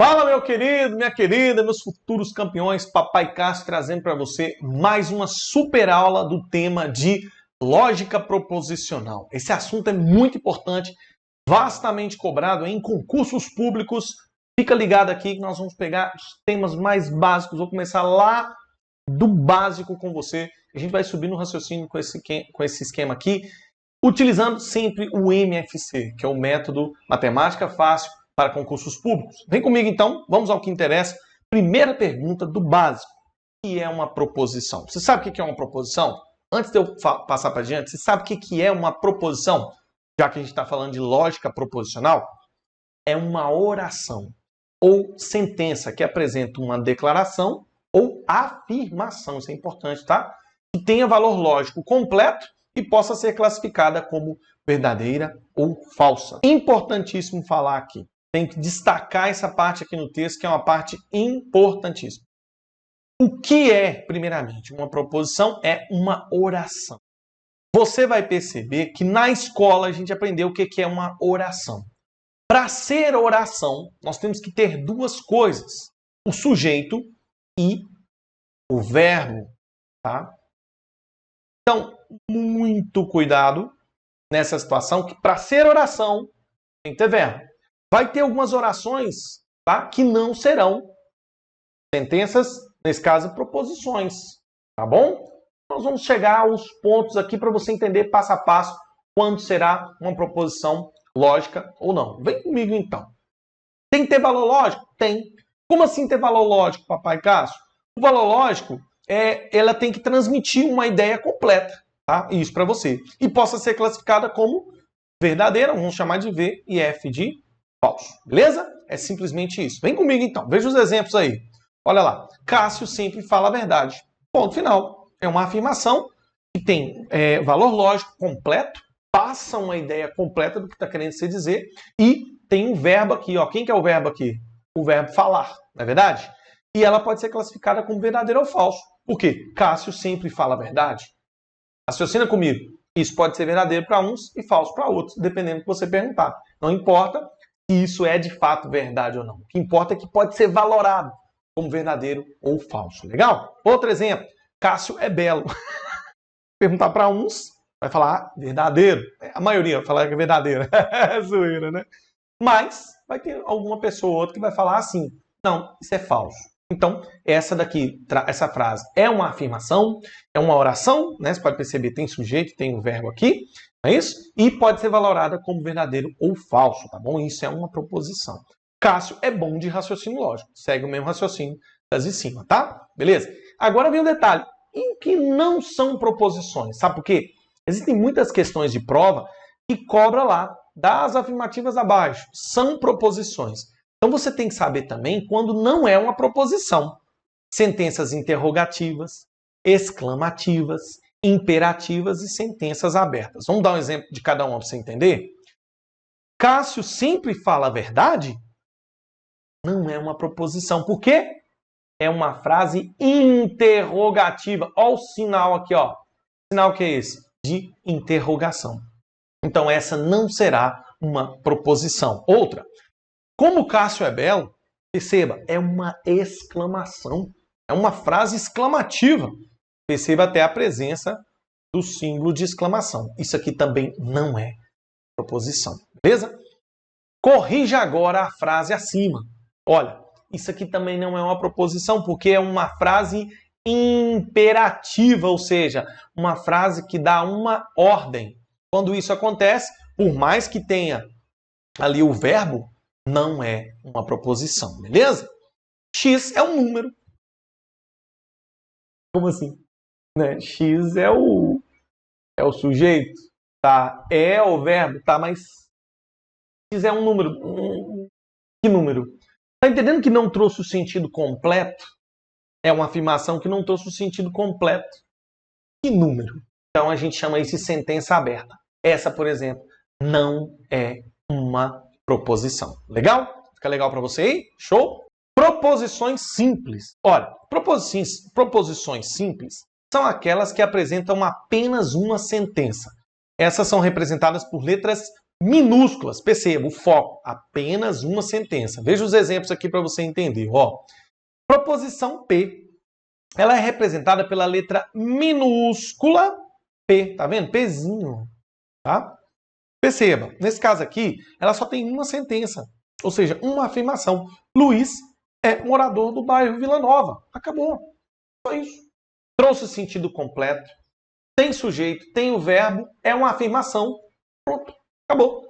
Fala, meu querido, minha querida, meus futuros campeões, Papai Cássio trazendo para você mais uma super aula do tema de lógica proposicional. Esse assunto é muito importante, vastamente cobrado em concursos públicos. Fica ligado aqui que nós vamos pegar os temas mais básicos. Vou começar lá do básico com você. A gente vai subir no raciocínio com esse esquema aqui, utilizando sempre o MFC, que é o método Matemática Fácil para concursos públicos. Vem comigo então, vamos ao que interessa. Primeira pergunta do básico, o que é uma proposição? Você sabe o que é uma proposição? Antes de eu passar para adiante, você sabe o que é uma proposição? Já que a gente está falando de lógica proposicional, é uma oração ou sentença que apresenta uma declaração ou afirmação, isso é importante, tá? Que tenha valor lógico completo e possa ser classificada como verdadeira ou falsa. Importantíssimo falar aqui. Tem que destacar essa parte aqui no texto, que é uma parte importantíssima. O que é, primeiramente, uma proposição? É uma oração. Você vai perceber que na escola a gente aprendeu o que é uma oração. Para ser oração, nós temos que ter duas coisas: o sujeito e o verbo, tá? Então, muito cuidado nessa situação, que para ser oração tem que ter verbo. Vai ter algumas orações, tá, que não serão sentenças, nesse caso, proposições, tá bom? Nós vamos chegar aos pontos aqui para você entender passo a passo quando será uma proposição lógica ou não. Vem comigo então. Tem que ter valor lógico? Tem. Como assim ter valor lógico, Papai Cássio? O valor lógico ela tem que transmitir uma ideia completa, tá? Isso para você. E possa ser classificada como verdadeira, vamos chamar de V e F de falso. Beleza? É simplesmente isso. Vem comigo então. Veja os exemplos aí. Olha lá. Cássio sempre fala a verdade. Ponto final. É uma afirmação que tem valor lógico completo, passa uma ideia completa do que está querendo se dizer e tem um verbo aqui. Ó. Quem que é o verbo aqui? O verbo falar, não é verdade? E ela pode ser classificada como verdadeira ou falso. Por quê? Cássio sempre fala a verdade. Raciocina comigo. Isso pode ser verdadeiro para uns e falso para outros, dependendo do que você perguntar. Não importa se isso é de fato verdade ou não. O que importa é que pode ser valorado como verdadeiro ou falso. Legal? Outro exemplo. Cássio é belo. Perguntar para uns, vai falar verdadeiro. A maioria vai falar que é verdadeiro. É zoeira, né? Mas vai ter alguma pessoa ou outra que vai falar assim: não, isso é falso. Então, essa frase é uma afirmação, é uma oração, né? Você pode perceber, tem sujeito, tem um verbo aqui, não é isso? E pode ser valorada como verdadeiro ou falso, tá bom? Isso é uma proposição. Cássio é bom de raciocínio lógico, segue o mesmo raciocínio das de cima, tá? Beleza? Agora vem um detalhe, em que não são proposições, sabe por quê? Existem muitas questões de prova que cobra lá das afirmativas abaixo, são proposições. Então você tem que saber também quando não é uma proposição. Sentenças interrogativas, exclamativas, imperativas e sentenças abertas. Vamos dar um exemplo de cada uma para você entender? Cássio sempre fala a verdade? Não é uma proposição. Por quê? É uma frase interrogativa. Olha o sinal aqui, ó. O sinal que é esse? De interrogação. Então essa não será uma proposição. Outra. Como Cássio é belo, perceba, é uma exclamação. É uma frase exclamativa. Perceba até a presença do símbolo de exclamação. Isso aqui também não é proposição. Beleza? Corrija agora a frase acima. Olha, isso aqui também não é uma proposição, porque é uma frase imperativa, ou seja, uma frase que dá uma ordem. Quando isso acontece, por mais que tenha ali o verbo, não é uma proposição, beleza? X é um número. Como assim? Né? X é o sujeito, tá? É o verbo, tá? Mas X é um número. Que número? Tá entendendo que não trouxe o sentido completo? É uma afirmação que não trouxe o sentido completo. Que número? Então a gente chama isso de sentença aberta. Essa, por exemplo, não é uma proposição. Legal? Fica legal para você aí? Show? Proposições simples. Olha, proposições simples são aquelas que apresentam apenas uma sentença. Essas são representadas por letras minúsculas. Perceba, o foco, apenas uma sentença. Veja os exemplos aqui para você entender. Ó, proposição P, ela é representada pela letra minúscula P, tá vendo? Pzinho, tá? Perceba, nesse caso aqui, ela só tem uma sentença, ou seja, uma afirmação. Luiz é morador do bairro Vila Nova. Acabou. Só isso. Trouxe o sentido completo, tem sujeito, tem o verbo, é uma afirmação. Pronto. Acabou.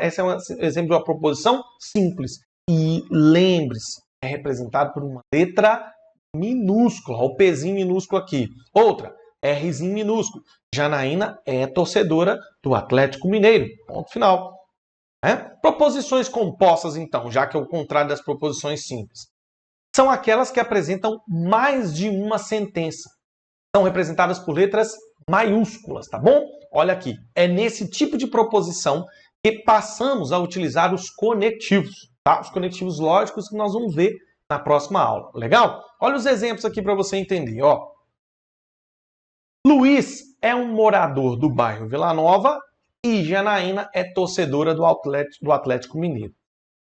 Esse é um exemplo de uma proposição simples. E lembre-se, é representado por uma letra minúscula. Olha o Pzinho minúsculo aqui. Outra, Rzinho minúsculo. Janaína é torcedora do Atlético Mineiro. Ponto final. Proposições compostas, então, já que é o contrário das proposições simples, são aquelas que apresentam mais de uma sentença. São representadas por letras maiúsculas, tá bom? Olha aqui, é nesse tipo de proposição que passamos a utilizar os conectivos, tá? Os conectivos lógicos que nós vamos ver na próxima aula. Legal? Olha os exemplos aqui para você entender, ó. Luiz é um morador do bairro Vila Nova e Janaína é torcedora do Atlético Mineiro.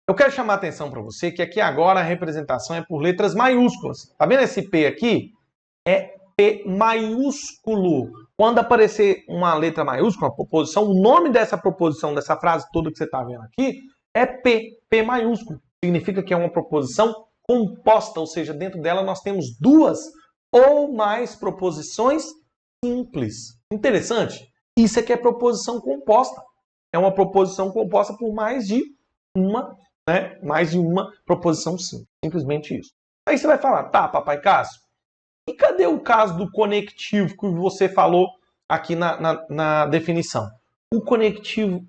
Eu quero chamar a atenção para você que aqui agora a representação é por letras maiúsculas. Tá vendo esse P aqui? É P maiúsculo. Quando aparecer uma letra maiúscula, uma proposição, o nome dessa proposição, dessa frase toda que você está vendo aqui, é P maiúsculo. Significa que é uma proposição composta, ou seja, dentro dela nós temos duas ou mais proposições simples. Interessante? Isso aqui é proposição composta. É uma proposição composta por mais de uma, né? Mais de uma proposição simples. Simplesmente isso. Aí você vai falar, tá, papai Cássio, e cadê o caso do conectivo que você falou aqui na definição? O conectivo,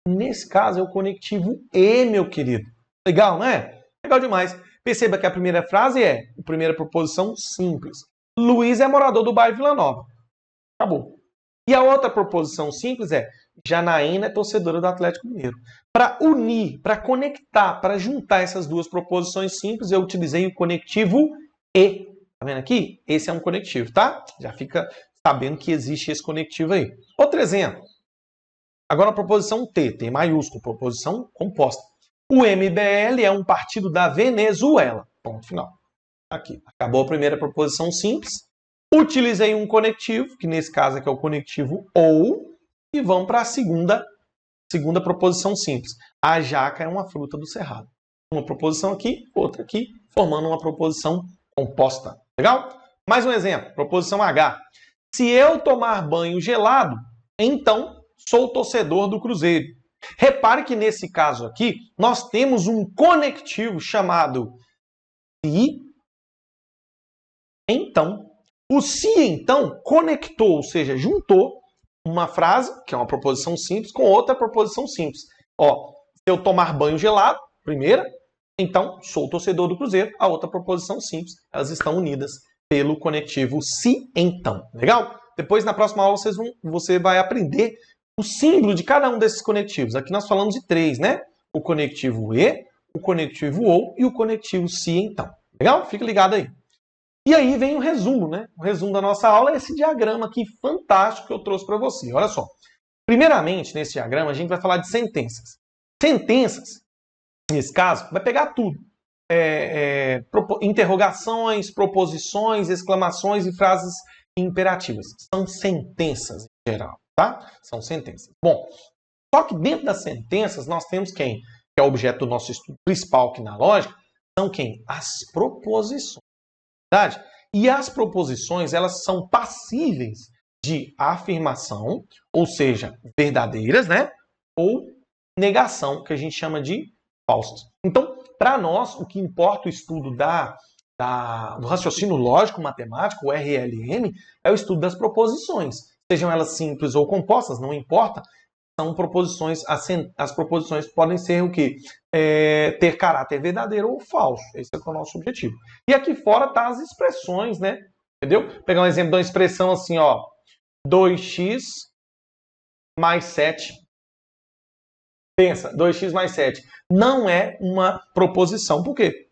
nesse caso, é o conectivo E, meu querido. Legal, não é? Legal demais. Perceba que a primeira frase é a primeira proposição simples. Luiz é morador do bairro Vila Nova. Acabou. E a outra proposição simples é Janaína é torcedora do Atlético Mineiro. Para unir, para conectar, para juntar essas duas proposições simples, eu utilizei o conectivo E. Tá vendo aqui? Esse é um conectivo, tá? Já fica sabendo que existe esse conectivo aí. Outro exemplo. Agora a proposição T maiúsculo, proposição composta. O MBL é um partido da Venezuela. Ponto final. Aqui. Acabou a primeira proposição simples. Utilizei um conectivo, que nesse caso aqui é o conectivo OU, e vamos para a segunda proposição simples. A jaca é uma fruta do cerrado. Uma proposição aqui, outra aqui, formando uma proposição composta. Legal? Mais um exemplo. Proposição H. Se eu tomar banho gelado, então sou torcedor do Cruzeiro. Repare que nesse caso aqui, nós temos um conectivo chamado se, então. O se, então, conectou, ou seja, juntou uma frase, que é uma proposição simples, com outra proposição simples. Ó, se eu tomar banho gelado, primeira, então sou torcedor do Cruzeiro. A outra proposição simples, elas estão unidas pelo conectivo se, então. Legal? Depois, na próxima aula, você vai aprender o símbolo de cada um desses conectivos. Aqui nós falamos de 3, né? O conectivo E, o conectivo OU e o conectivo se, então. Legal? Fica ligado aí. E aí vem o resumo, né? O resumo da nossa aula é esse diagrama aqui fantástico que eu trouxe para você. Olha só. Primeiramente, nesse diagrama, a gente vai falar de sentenças. Sentenças, nesse caso, vai pegar tudo. Interrogações, proposições, exclamações e frases imperativas. São sentenças em geral, tá? São sentenças. Bom, só que dentro das sentenças nós temos quem? Que é o objeto do nosso estudo principal aqui na lógica, são quem? As proposições. Verdade? E as proposições, elas são passíveis de afirmação, ou seja, verdadeiras, né? Ou negação, que a gente chama de falsas. Então, para nós, o que importa o estudo do raciocínio lógico-matemático, o RLM, é o estudo das proposições. Sejam elas simples ou compostas, não importa. São proposições, as proposições podem ser o quê? Ter caráter verdadeiro ou falso. Esse é o nosso objetivo. E aqui fora tá as expressões, né? Entendeu? Vou pegar um exemplo de uma expressão assim, ó. 2x mais 7. Pensa, 2x mais 7. Não é uma proposição. Por quê?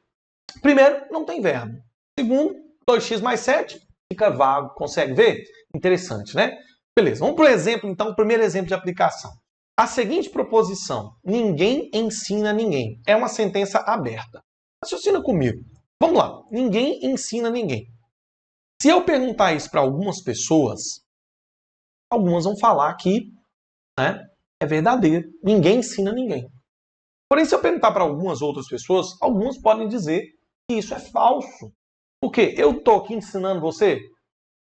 Primeiro, não tem verbo. Segundo, 2x mais 7 fica vago. Consegue ver? Interessante, né? Beleza, vamos para o exemplo, então, o primeiro exemplo de aplicação. A seguinte proposição, ninguém ensina ninguém, é uma sentença aberta. Raciocina comigo. Vamos lá, ninguém ensina ninguém. Se eu perguntar isso para algumas pessoas, algumas vão falar que, né, é verdadeiro. Ninguém ensina ninguém. Porém, se eu perguntar para algumas outras pessoas, algumas podem dizer que isso é falso. Por quê? Eu estou aqui ensinando você?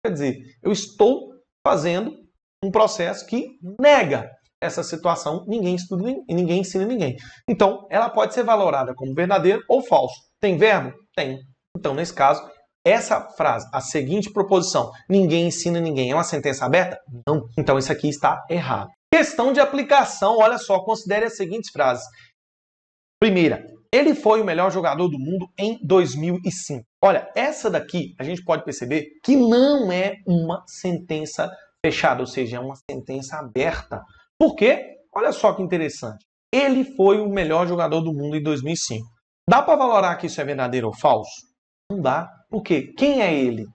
Quer dizer, eu estou fazendo um processo que nega essa situação, ninguém estuda e ninguém ensina ninguém. Então, ela pode ser valorada como verdadeiro ou falso. Tem verbo? Tem. Então, nesse caso, essa frase, a seguinte proposição, ninguém ensina ninguém, é uma sentença aberta? Não. Então, isso aqui está errado. Questão de aplicação, olha só, considere as seguintes frases. Primeira, ele foi o melhor jogador do mundo em 2005. Olha, essa daqui a gente pode perceber que não é uma sentença fechada, ou seja, é uma sentença aberta. Por quê? Olha só que interessante. Ele foi o melhor jogador do mundo em 2005. Dá para valorar que isso é verdadeiro ou falso? Não dá. Por quê? Quem é ele?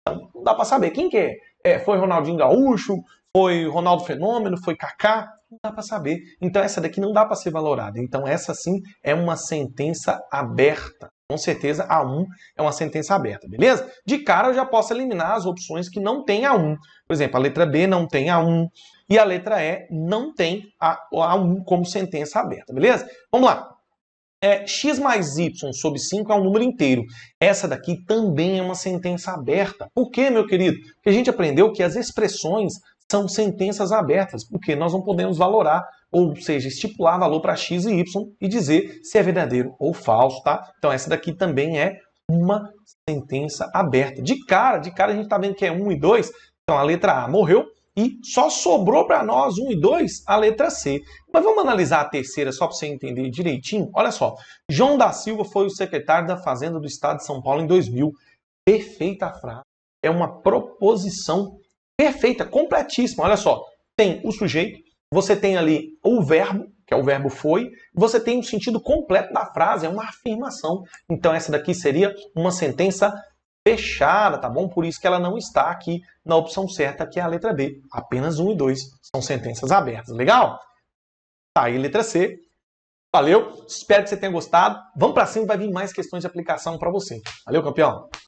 Não dá para saber. Quem que é? Foi Ronaldinho Gaúcho? Foi Ronaldo Fenômeno? Foi Kaká? Não dá para saber. Então essa daqui não dá para ser valorada. Então essa sim é uma sentença aberta. Com certeza a 1 é uma sentença aberta, beleza? De cara eu já posso eliminar as opções que não tem a 1. Por exemplo, a letra B não tem a 1 e a letra E não tem a 1 como sentença aberta, beleza? Vamos lá. X mais Y sobre 5 é um número inteiro. Essa daqui também é uma sentença aberta. Por quê, meu querido? Porque a gente aprendeu que as expressões são sentenças abertas, porque nós não podemos valorar, ou seja, estipular valor para X e Y e dizer se é verdadeiro ou falso, tá? Então essa daqui também é uma sentença aberta. De cara a gente está vendo que é 1 e 2, então a letra A morreu, e só sobrou para nós 1 e 2 a letra C. Mas vamos analisar a terceira só para você entender direitinho? Olha só, João da Silva foi o secretário da Fazenda do Estado de São Paulo em 2000. Perfeita a frase. É uma proposição perfeita, completíssima. Olha só, tem o sujeito, você tem ali o verbo, que é o verbo foi, você tem o sentido completo da frase, é uma afirmação. Então essa daqui seria uma sentença fechada, tá bom? Por isso que ela não está aqui na opção certa, que é a letra B. Apenas 1 e 2 são sentenças abertas. Legal? Tá aí, letra C. Valeu, espero que você tenha gostado. Vamos para cima, vai vir mais questões de aplicação para você. Valeu, campeão!